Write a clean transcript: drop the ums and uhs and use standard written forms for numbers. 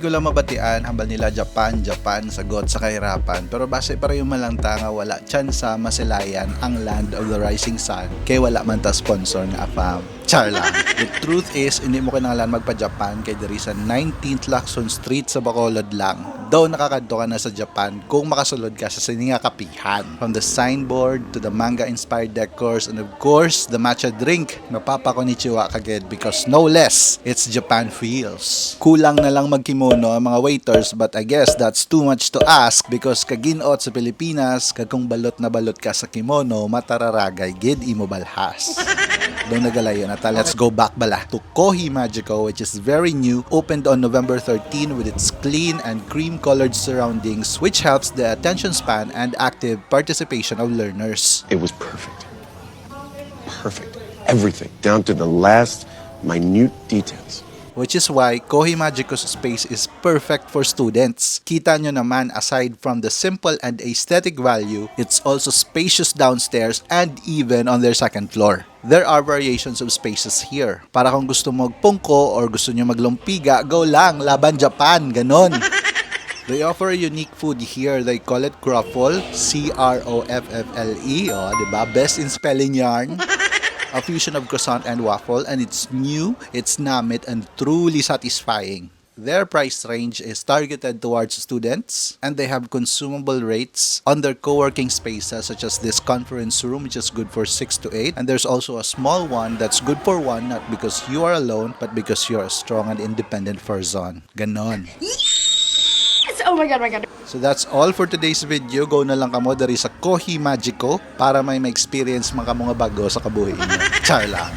ko lang mabatian hambal nila Japan sagot sa kahirapan. Pero base para yung malangta nga wala tsansa masilayan ang land of the rising sun kay wala man ta sponsor nga AFAM. Char lang. The truth is, hindi mo kinahanglan magpa-Japan kay diri sa 19th Lacson Street sa Bacolod lang. Daw nakakadto ka na sa Japan kung makasulod ka sa sininga kapihan. From the signboard to the manga-inspired decors and of course, the matcha drink. Mapapakonnichiwa kagad because no less, it's Japan feels. Kulang na lang magkimono ang mga waiters but I guess that's too much to ask because kaginot sa Pilipinas, kung balot na balot ka sa kimono, matararagay gid imo balhas. Doon nagalayo na ta. Let's go back bala to Kohi Magico, which is very new, opened on November 13 with its clean and cream-colored surroundings, which helps the attention span and active participation of learners. It was perfect. Perfect. Everything, down to the last minute details. Which is why Kohi Magico's space is perfect for students. Kita nyo naman, aside from the simple and aesthetic value, it's also spacious downstairs and even on their second floor. There are variations of spaces here. Para kung gusto mo magpungko or gusto nyo maglumpiga, go lang, laban Japan, ganon. They offer a unique food here. They call it Croffle, C-R-O-F-F-L-E. Oh, diba? Best in spelling yarn. A fusion of croissant and waffle, and it's new, it's namit, and truly satisfying. Their price range is targeted towards students, and they have consumable rates on their co-working spaces such as this conference room, which is good for 6 to 8, and there's also a small one that's good for 1, not because you are alone, but because you're a strong and independent person. Ganon. Oh my god. So that's all for today's video. Go na lang kamo dari sa Kohi Magico para may ma-experience mga bago sa kabuhi niyo. Char lang.